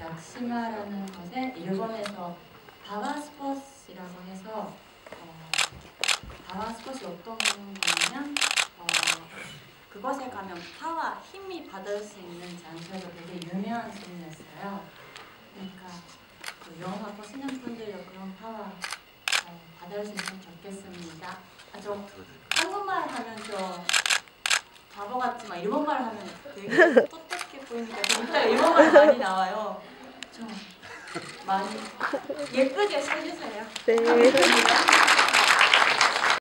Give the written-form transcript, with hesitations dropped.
약시마라는 것에 일본에서 파워스포츠라고 해서 파워스포츠 어떤 거냐면 그것에 가면 파워, 힘이 받을 수 있는 장소에서 되게 유명한 스님이었어요. 그러니까 그 영화 보시는 분들이 그런 파워 받을 수 있으면 좋겠습니다. 저 한국말 하면 좀 바보 같지만 일본말 하면 되게 똑똑해 보이니까 진짜 일본말 많이 나와요. 좀 많이 예쁘게 써주세요. 네.